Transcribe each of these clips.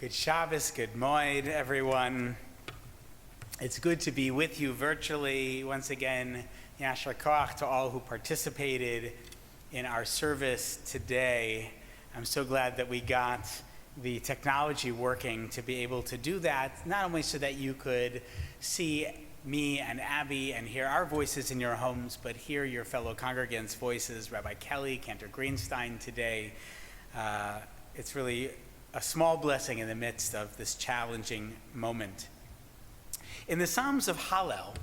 Good Shabbos, good Moed, everyone. It's good to be with you virtually. Once again, Yashar Koach to all who participated in our service today. I'm so glad that we got the technology working to be able to do that, not only so that you could see me and Abby and hear our voices in your homes, but hear your fellow congregants' voices, Rabbi Kelly, Cantor Greenstein today. It's really a small blessing in the midst of this challenging moment. In the Psalms of Hallel,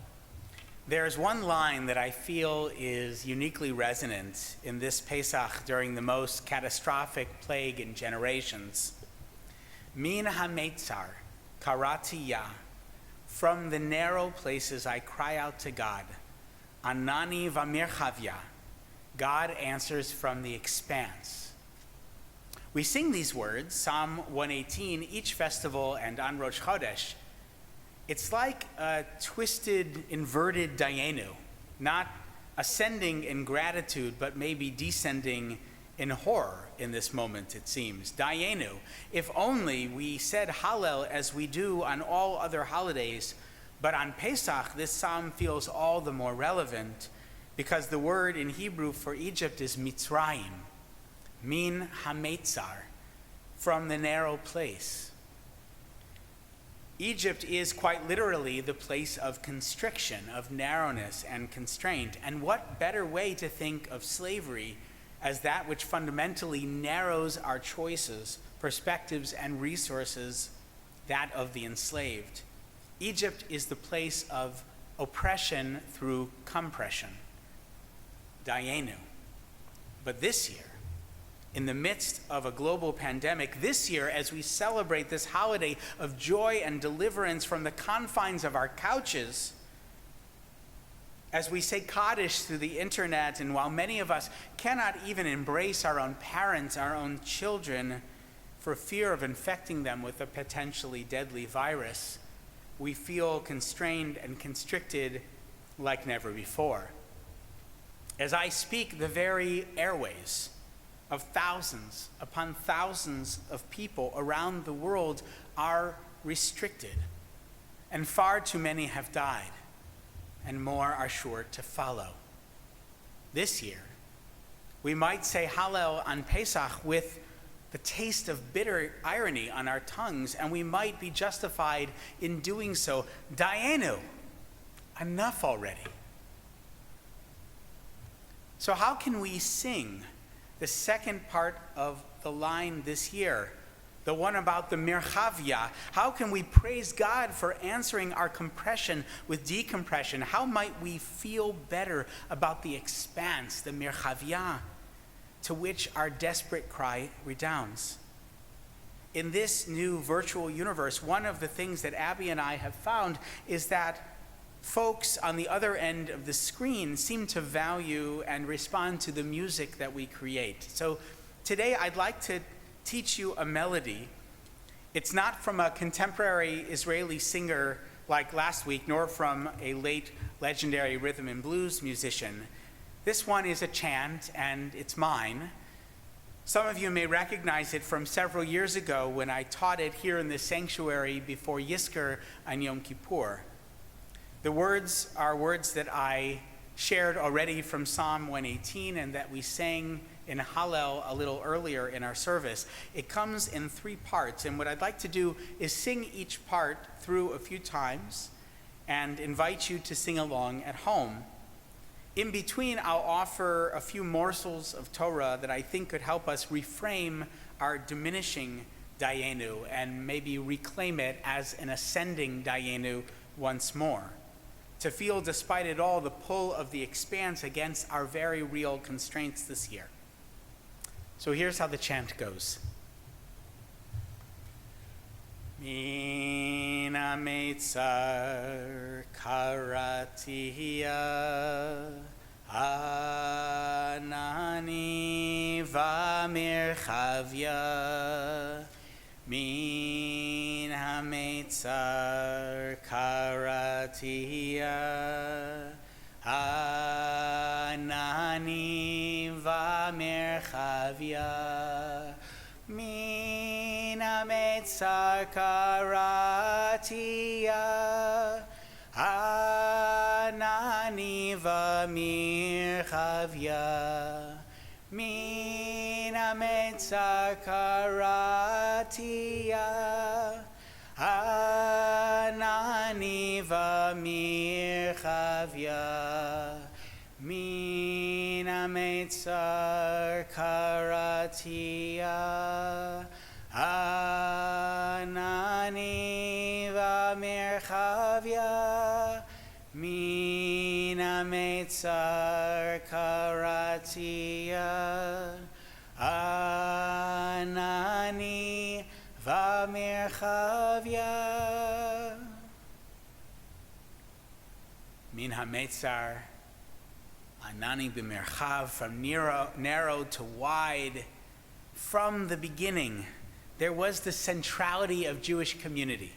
there's one line that I feel is uniquely resonant in this Pesach during the most catastrophic plague in generations. Min HaMeitzar, karati ya, from the narrow places I cry out to God. Anani v'mirchavya, God answers from the expanse. We sing these words, Psalm 118, each festival and on Rosh Chodesh. It's like a twisted, inverted Dayenu, not ascending in gratitude, but maybe descending in horror in this moment, it seems. Dayenu, if only we said Hallel as we do on all other holidays, but on Pesach, this psalm feels all the more relevant because the word in Hebrew for Egypt is Mitzrayim. Min HaMeitzar, from the narrow place. Egypt is quite literally the place of constriction, of narrowness and constraint. And what better way to think of slavery as that which fundamentally narrows our choices, perspectives, and resources, that of the enslaved. Egypt is the place of oppression through compression. Dayenu. But this year, in the midst of a global pandemic, this year, as we celebrate this holiday of joy and deliverance from the confines of our couches, as we say Kaddish through the internet, and while many of us cannot even embrace our own parents, our own children, for fear of infecting them with a potentially deadly virus, we feel constrained and constricted like never before. As I speak, the very airways of thousands upon thousands of people around the world are restricted, and far too many have died, and more are sure to follow. This year, we might say Hallel on Pesach with the taste of bitter irony on our tongues, and we might be justified in doing so. Dayenu, enough already. So how can we sing the second part of the line this year, the one about the mirchavya? How can we praise God for answering our compression with decompression? How might we feel better about the expanse, the mirchavya, to which our desperate cry redounds? In this new virtual universe, one of the things that Abby and I have found is that folks on the other end of the screen seem to value and respond to the music that we create. So today I'd like to teach you a melody. It's not from a contemporary Israeli singer like last week, nor from a late legendary rhythm and blues musician. This one is a chant, and it's mine. Some of you may recognize it from several years ago when I taught it here in the sanctuary before Yizkor on Yom Kippur. The words are words that I shared already from Psalm 118 and that we sang in Hallel a little earlier in our service. It comes in 3 parts, and what I'd like to do is sing each part through a few times and invite you to sing along at home. In between, I'll offer a few morsels of Torah that I think could help us reframe our diminishing Dayenu and maybe reclaim it as an ascending Dayenu once more, to feel, despite it all, the pull of the expanse against our very real constraints this year. So here's how the chant goes. Min HaMeitzar karati ya, anani v'mirchavya. Min HaMeitzar karati ya, anani v'mirchavya. Min HaMeitzar karatia, Hanani v'mirchavya. Min HaMeitzar karatia, Hanani v'mirchavya. Min HaMeitzar karatia, Hanani v'mirchavya. Min HaMeitzar karatia, Hanani v'mirchavya. Min HaMeitzar, Hanani b'mirchav, from narrow to wide. From the beginning, there was the centrality of Jewish community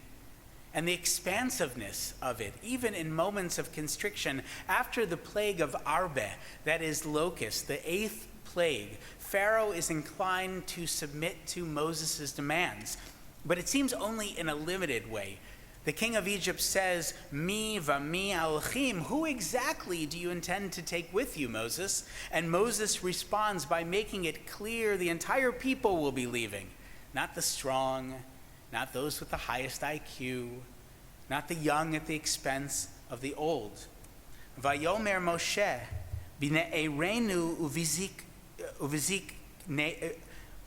and the expansiveness of it, even in moments of constriction. After the plague of Arbe, that is locust, the 8th plague, Pharaoh is inclined to submit to Moses' demands, but it seems only in a limited way. The king of Egypt says, Mi v'mi alchim, who exactly do you intend to take with you, Moses? And Moses responds by making it clear the entire people will be leaving, not the strong, not those with the highest IQ, not the young at the expense of the old. Vayomer Moshe, b'ne'ereinu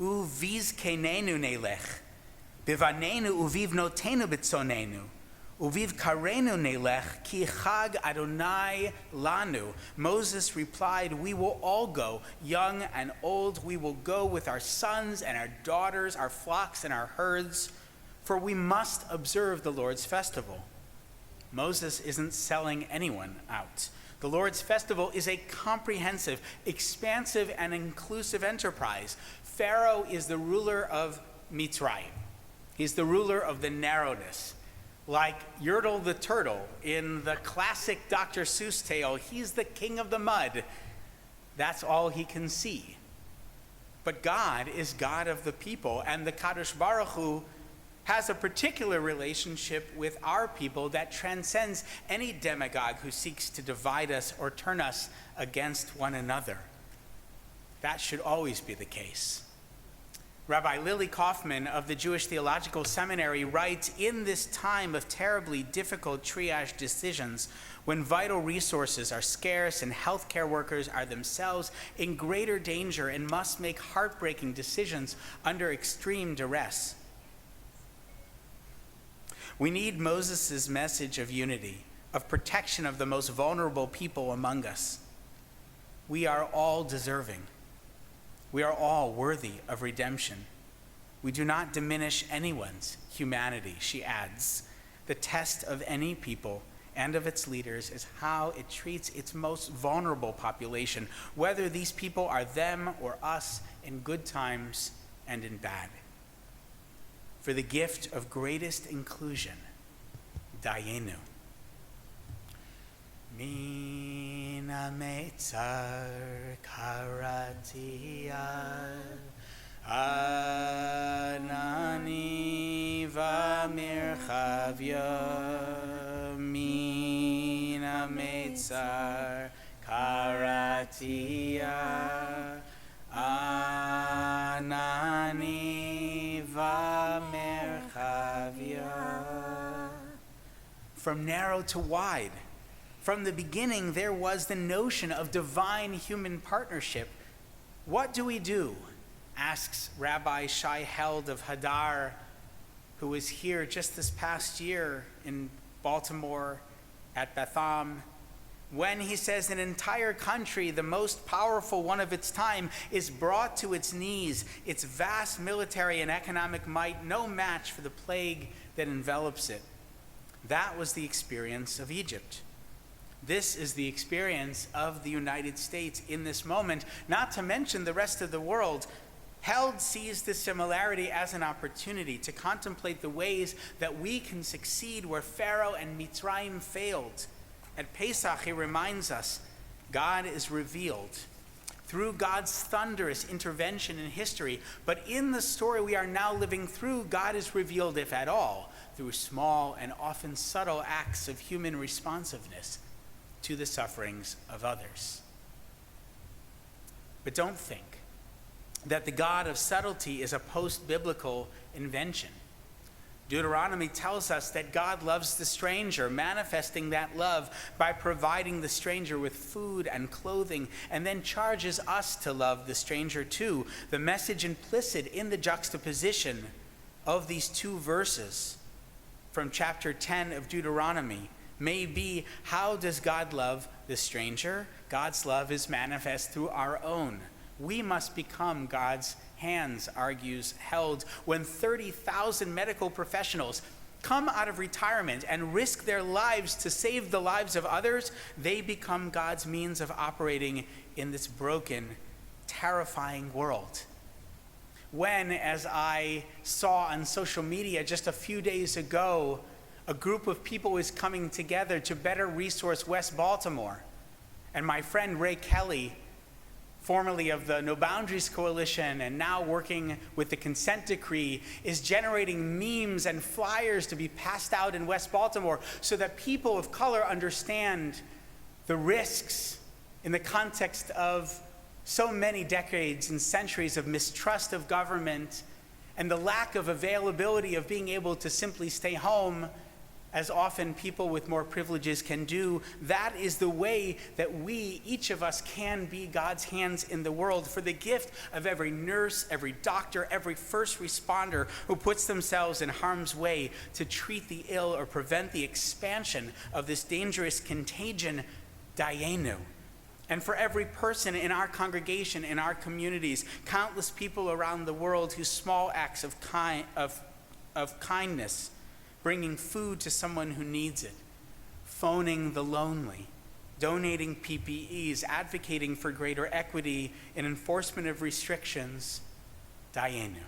uvizkenenu nelech, b'vanenu uvivnotenu b'tzonenu, uvivkarenu nelech, ki chag Adonai lanu. Moses replied, we will all go, young and old. We will go with our sons and our daughters, our flocks and our herds, for we must observe the Lord's festival. Moses isn't selling anyone out. The Lord's festival is a comprehensive, expansive, and inclusive enterprise. Pharaoh is the ruler of Mitzrayim. He's the ruler of the narrowness. Like Yertle the turtle in the classic Dr. Seuss tale, he's the king of the mud. That's all he can see. But God is God of the people, and the Kadosh Baruch Hu has a particular relationship with our people that transcends any demagogue who seeks to divide us or turn us against one another. That should always be the case. Rabbi Lily Kaufman of the Jewish Theological Seminary writes, in this time of terribly difficult triage decisions, when vital resources are scarce and healthcare workers are themselves in greater danger and must make heartbreaking decisions under extreme duress, we need Moses' message of unity, of protection of the most vulnerable people among us. We are all deserving. We are all worthy of redemption. We do not diminish anyone's humanity, she adds. The test of any people and of its leaders is how it treats its most vulnerable population, whether these people are them or us in good times and in bad. For the gift of greatest inclusion, Dayenu. Min HaMeitzar karatia, Hanani v'mirchavya. Min HaMeitzar karatia, Hanani v'mirchavya. From narrow to wide. From the beginning, there was the notion of divine human partnership. What do we do? Asks Rabbi Shai Held of Hadar, who was here just this past year in Baltimore at Betham, when he says an entire country, the most powerful one of its time, is brought to its knees, its vast military and economic might no match for the plague that envelops it. That was the experience of Egypt. This is the experience of the United States in this moment, not to mention the rest of the world. Held sees this similarity as an opportunity to contemplate the ways that we can succeed where Pharaoh and Mitzrayim failed. At Pesach, he reminds us, God is revealed through God's thunderous intervention in history. But in the story we are now living through, God is revealed, if at all, through small and often subtle acts of human responsiveness to the sufferings of others. But don't think that the God of subtlety is a post-biblical invention. Deuteronomy tells us that God loves the stranger, manifesting that love by providing the stranger with food and clothing, and then charges us to love the stranger too. The message implicit in the juxtaposition of these two verses from chapter 10 of Deuteronomy may be, how does God love the stranger? God's love is manifest through our own. We must become God's hands, argues Held. When 30,000 medical professionals come out of retirement and risk their lives to save the lives of others, they become God's means of operating in this broken, terrifying world. When, as I saw on social media just a few days ago, a group of people is coming together to better resource West Baltimore, and my friend Ray Kelly, formerly of the No Boundaries Coalition and now working with the Consent Decree, is generating memes and flyers to be passed out in West Baltimore so that people of color understand the risks in the context of so many decades and centuries of mistrust of government and the lack of availability of being able to simply stay home, as often people with more privileges can do. That is the way that we, each of us, can be God's hands in the world. For the gift of every nurse, every doctor, every first responder who puts themselves in harm's way to treat the ill or prevent the expansion of this dangerous contagion, dayenu. And for every person in our congregation, in our communities, countless people around the world whose small acts of kindness, bringing food to someone who needs it, phoning the lonely, donating PPEs, advocating for greater equity in enforcement of restrictions, dayenu.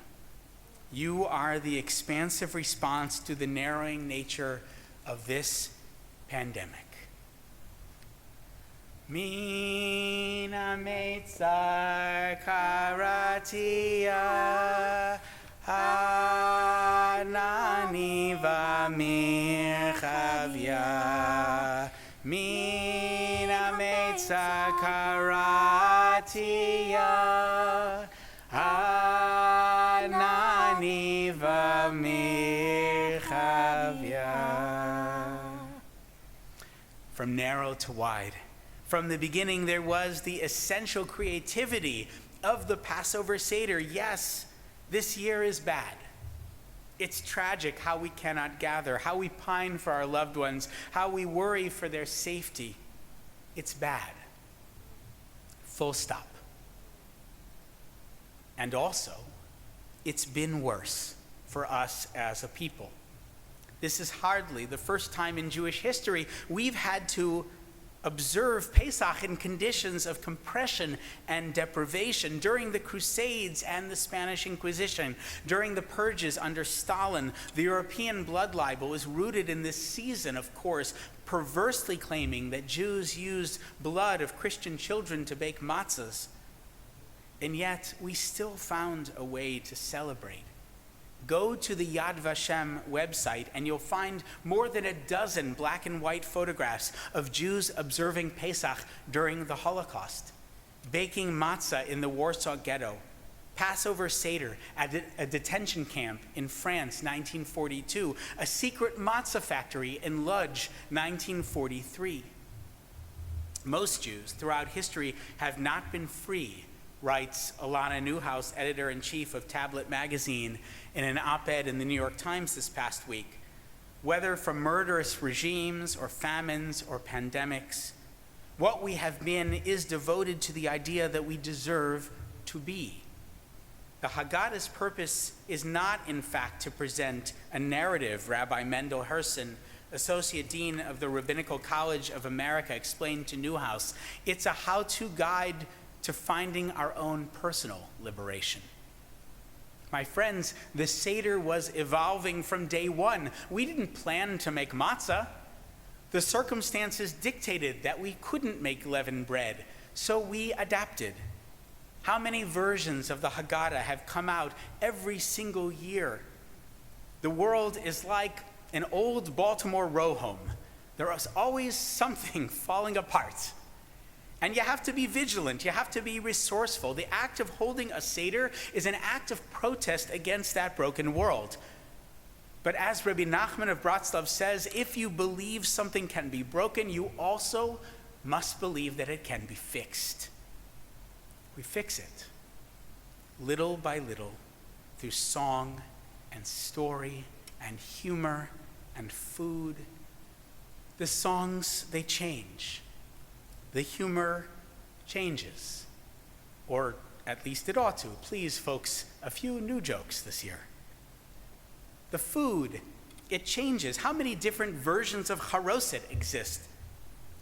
You are the expansive response to the narrowing nature of this pandemic. Min HaMeitzar karatia Hanani v'mirchavya Min HaMeitzar karatia Hanani v'mirchavya. From narrow to wide. From the beginning, there was the essential creativity of the Passover Seder. Yes, this year is bad. It's tragic how we cannot gather, how we pine for our loved ones, how we worry for their safety. It's bad. Full stop. And also, it's been worse for us as a people. This is hardly the first time in Jewish history we've had to observe Pesach in conditions of compression and deprivation. During the Crusades and the Spanish Inquisition, during the purges under Stalin, the European blood libel is rooted in this season, of course, perversely claiming that Jews used blood of Christian children to bake matzahs. And yet, we still found a way to celebrate. Go to the Yad Vashem website and you'll find more than a dozen black and white photographs of Jews observing Pesach during the Holocaust, baking matzah in the Warsaw Ghetto, Passover Seder at a detention camp in France, 1942, a secret matzah factory in Lodz, 1943. Most Jews throughout history have not been free, writes Alana Newhouse, editor-in-chief of Tablet magazine, in an op-ed in the New York Times this past week. Whether from murderous regimes or famines or pandemics, what we have been is devoted to the idea that we deserve to be. The Haggadah's purpose is not, in fact, to present a narrative, Rabbi Mendel Herson, Associate Dean of the Rabbinical College of America, explained to Newhouse. It's a how-to guide to finding our own personal liberation. My friends, the Seder was evolving from day one. We didn't plan to make matzah. The circumstances dictated that we couldn't make leavened bread, so we adapted. How many versions of the Haggadah have come out every single year? The world is like an old Baltimore row home. There is always something falling apart. And you have to be vigilant. You have to be resourceful. The act of holding a Seder is an act of protest against that broken world. But as Rabbi Nachman of Bratslav says, if you believe something can be broken, you also must believe that it can be fixed. We fix it, little by little, through song and story and humor and food. The songs, they change. The humor changes. Or at least it ought to. Please, folks, a few new jokes this year. The food, it changes. How many different versions of charoset exist?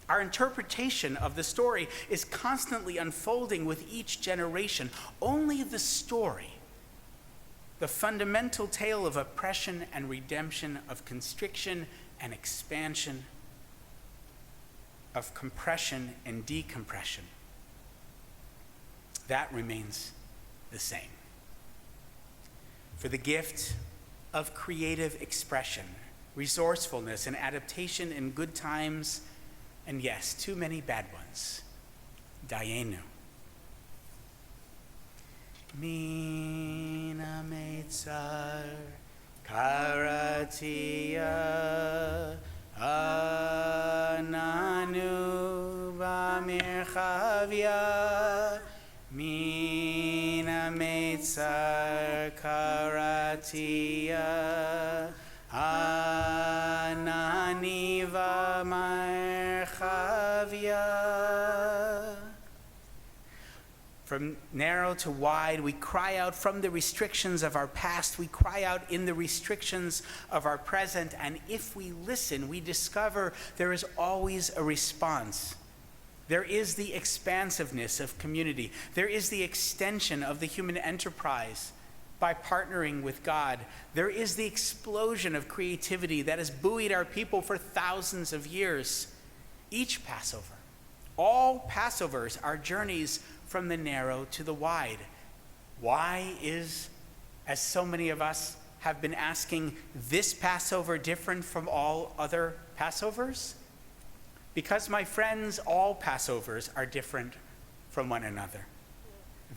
Our interpretation of the story is constantly unfolding with each generation. Only the story, the fundamental tale of oppression and redemption, of constriction and expansion, of compression and decompression, that remains the same. For the gift of creative expression, resourcefulness, and adaptation in good times, and yes, too many bad ones. Dayenu. Min HaMeitzar karatia ananu b'mirchavia. Min HaMeitzar karatia anani v'marchavia. From narrow to wide, we cry out from the restrictions of our past. We cry out in the restrictions of our present. And if we listen, we discover there is always a response. There is the expansiveness of community. There is the extension of the human enterprise by partnering with God. There is the explosion of creativity that has buoyed our people for thousands of years. Each Passover, all Passovers are journeys from the narrow to the wide. Why is, as so many of us have been asking, this Passover different from all other Passovers? Because, my friends, all Passovers are different from one another.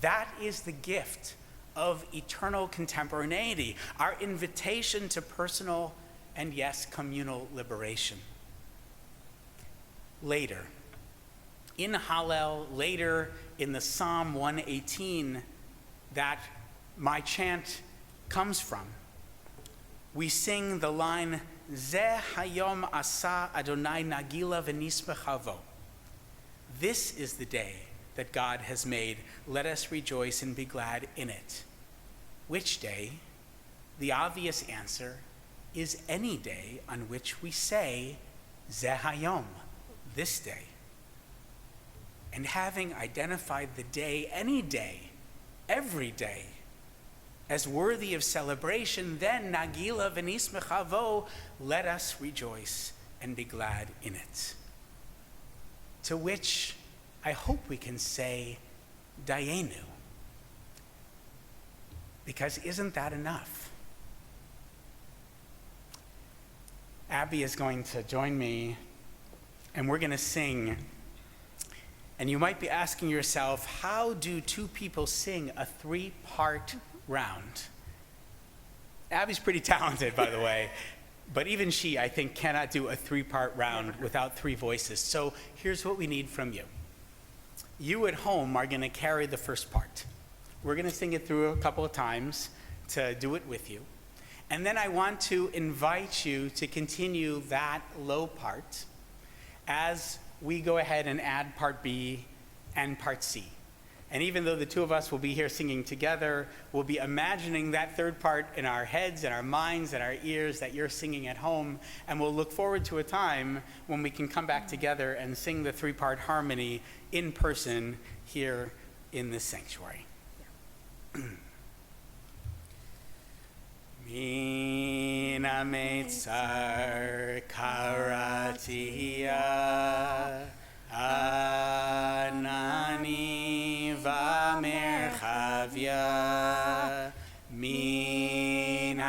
That is the gift of eternal contemporaneity, our invitation to personal and, yes, communal liberation. Later, in Hallel, later in the Psalm 118 that my chant comes from, we sing the line, Zeh hayom asa Adonai nagila v'nismechavo. This is the day that God has made. Let us rejoice and be glad in it. Which day? The obvious answer is any day on which we say, Zeh hayom, this day. And having identified the day, any day, every day, as worthy of celebration, then nagila v'nismechavo, let us rejoice and be glad in it. To which I hope we can say, Dayenu. Because isn't that enough? Abby is going to join me, and we're going to sing. And you might be asking yourself, how do two people sing a three-part round? Abby's pretty talented, by the way, but even she, I think, cannot do a three-part round without three voices. So here's what we need from you. You at home are going to carry the first part. We're going to sing it through a couple of times to do it with you. And then I want to invite you to continue that low part as we go ahead and add part B and part C. And even though the two of us will be here singing together, we'll be imagining that third part in our heads and our minds and our ears that you're singing at home. And we'll look forward to a time when we can come back together and sing the three-part harmony in person here in this sanctuary. Min HaMeitzar karatia anani v'mer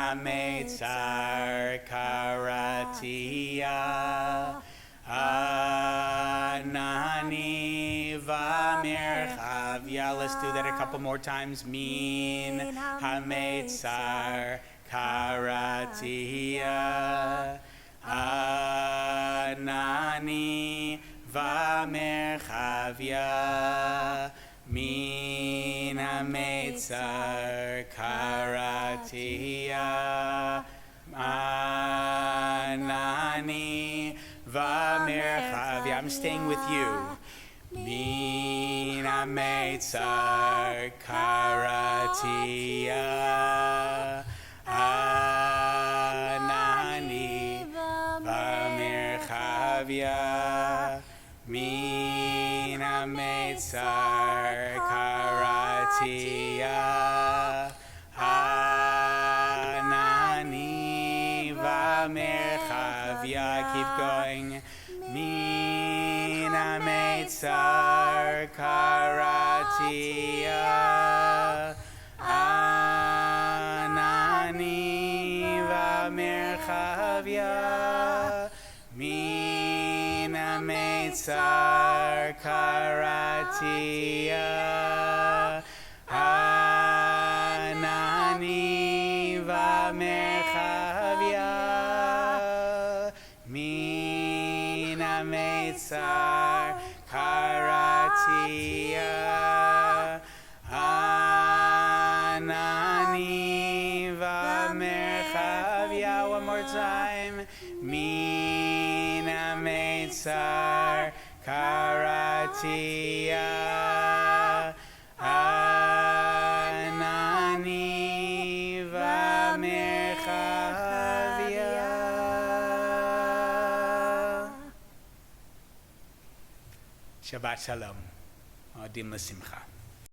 HaMeitzar karatia Anani v'merchavya. Let's do that a couple more times. Min HaMeitzar karatia Anani v'merchavya. Min HaMeitzar karatia Anani v'merchavya. I'm staying with you. Min HaMeitzar karatia Anani v'merchavya. Min HaMeitzar karatia Anani v'merchavya. Keep going. Min HaMeitzar karatia Anani v'merchavya. Min HaMeitzar karatia Anani v'merchavya. Min HaMeitzar karatia Anani v'merchavya. One more time. Min HaMeitzar karatia Anani v'merchavya. Shabbat shalom. Odim l'simcha.